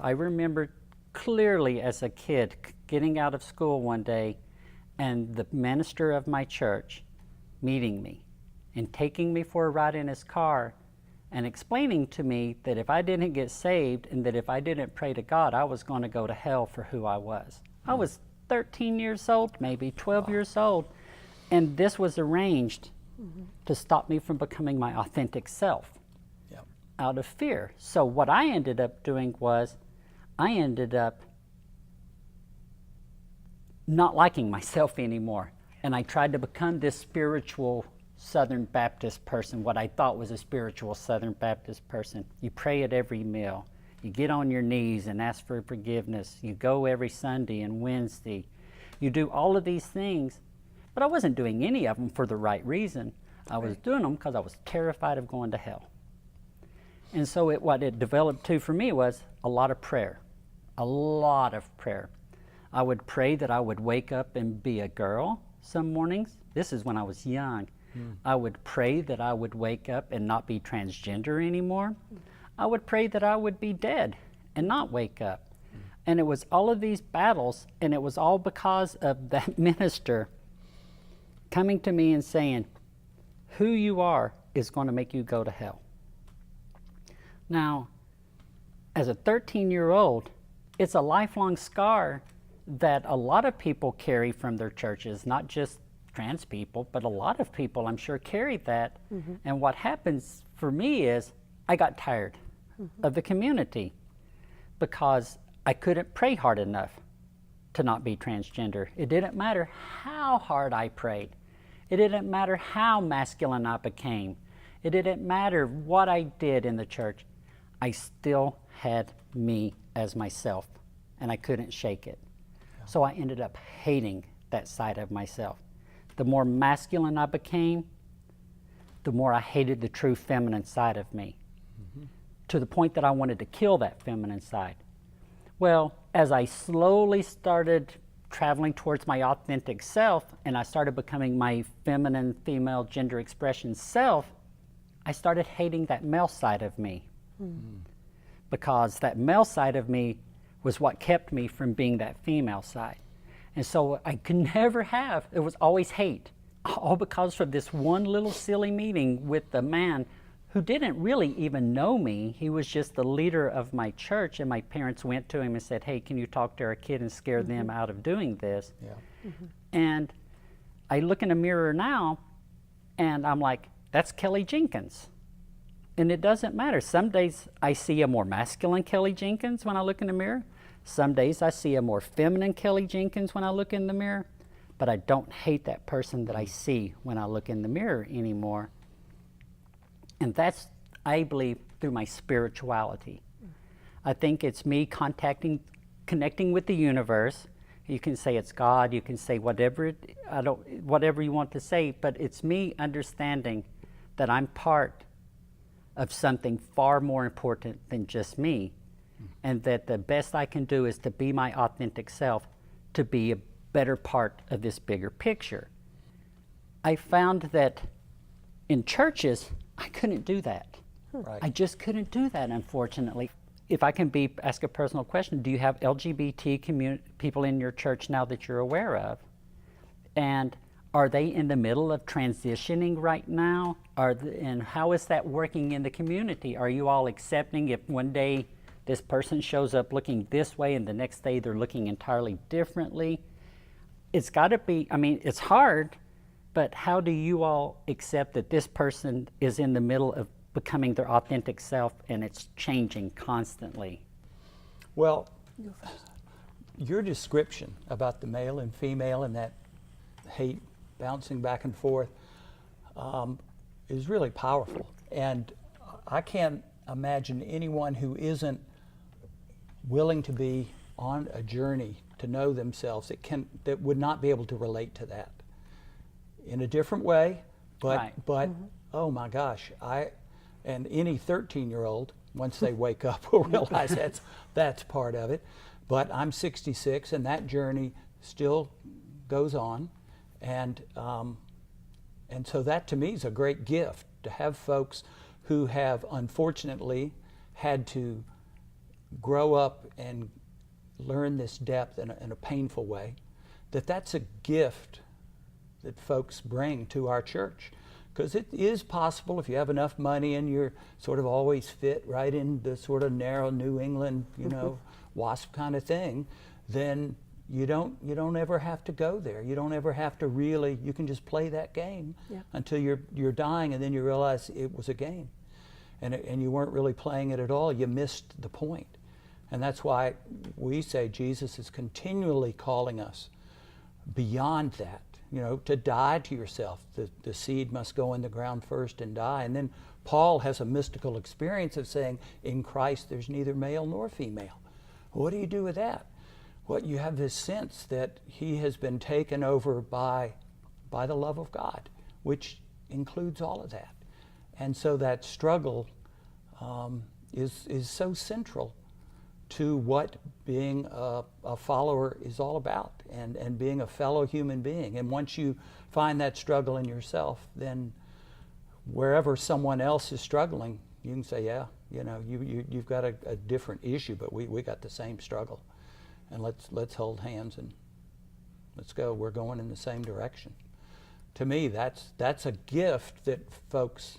I remember clearly as a kid getting out of school one day and the minister of my church meeting me and taking me for a ride in his car and explaining to me that if I didn't get saved and that if I didn't pray to God, I was going to go to hell for who I was. I was 13 years old, maybe 12 years old, and this was arranged to stop me from becoming my authentic self out of fear. So what I ended up doing was I ended up not liking myself anymore. And I tried to become this spiritual Southern Baptist person, what I thought was a spiritual Southern Baptist person. You pray at every meal. You get on your knees and ask for forgiveness. You go every Sunday and Wednesday. You do all of these things, but I wasn't doing any of them for the right reason. I was doing them because I was terrified of going to hell. And so what it developed to for me was a lot of prayer, a lot of prayer. I would pray that I would wake up and be a girl some mornings. This is when I was young. I would pray that I would wake up and not be transgender anymore. I would pray that I would be dead and not wake up. And it was all of these battles, and it was all because of that minister coming to me and saying, who you are is going to make you go to hell. Now, as a 13-year-old, it's a lifelong scar that a lot of people carry from their churches, not just trans people, but a lot of people, I'm sure, carry that. And what happens for me is I got tired of the community because I couldn't pray hard enough to not be transgender. It didn't matter how hard I prayed. It didn't matter how masculine I became. It didn't matter what I did in the church. I still had me as myself, and I couldn't shake it. So I ended up hating that side of myself. The more masculine I became, the more I hated the true feminine side of me, to the point that I wanted to kill that feminine side. Well, as I slowly started traveling towards my authentic self, and I started becoming my feminine, female, gender expression self, I started hating that male side of me. Because that male side of me was what kept me from being that female side. And so I could never have, it was always hate, all because of this one little silly meeting with a man who didn't really even know me. He was just the leader of my church, and my parents went to him and said, hey, can you talk to our kid and scare them out of doing this? And I look in the mirror now, and I'm like, that's Kelly Jenkins. And it doesn't matter. Some days I see a more masculine Kelly Jenkins when I look in the mirror. Some days I see a more feminine Kelly Jenkins when I look in the mirror. But I don't hate that person that I see when I look in the mirror anymore. And that's, I believe, through my spirituality. I think it's me connecting with the universe. You can say it's God, you can say whatever you want to say, but it's me understanding that I'm part of something far more important than just me, and that the best I can do is to be my authentic self, to be a better part of this bigger picture. I found that in churches, I couldn't do that. I just couldn't do that, unfortunately. If I can ask a personal question, do you have LGBT people in your church now that you're aware of? And are they in the middle of transitioning right now? And how is that working in the community? Are you all accepting if one day this person shows up looking this way and the next day they're looking entirely differently? It's got to be, I mean, it's hard, but how do you all accept that this person is in the middle of becoming their authentic self and it's changing constantly? Well, your description about the male and female and that hate bouncing back and forth is really powerful. And I can't imagine anyone who isn't willing to be on a journey to know themselves that would not be able to relate to that in a different way. But oh my gosh, and any 13-year-old, once they wake up, will realize that's part of it. But I'm 66, and that journey still goes on. And so that to me is a great gift, to have folks who have unfortunately had to grow up and learn this depth in a painful way, that's a gift that folks bring to our church. Because it is possible, if you have enough money and you're sort of always fit right in the sort of narrow New England, WASP kind of thing, then you don't ever have to go there. You don't ever have to really, you can just play that game until you're dying, and then you realize it was a game. And you weren't really playing it at all. You missed the point. And that's why we say Jesus is continually calling us beyond that, to die to yourself. The seed must go in the ground first and die. And then Paul has a mystical experience of saying, in Christ there's neither male nor female. What do you do with that? Well, you have this sense that he has been taken over by the love of God, which includes all of that. And so that struggle is so central to what being a follower is all about, and being a fellow human being. And once you find that struggle in yourself, then wherever someone else is struggling, you can say, yeah, you've got a different issue, but we got the same struggle. And let's hold hands and let's go. We're going in the same direction. To me, that's a gift that folks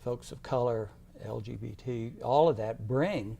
of color, LGBT, all of that bring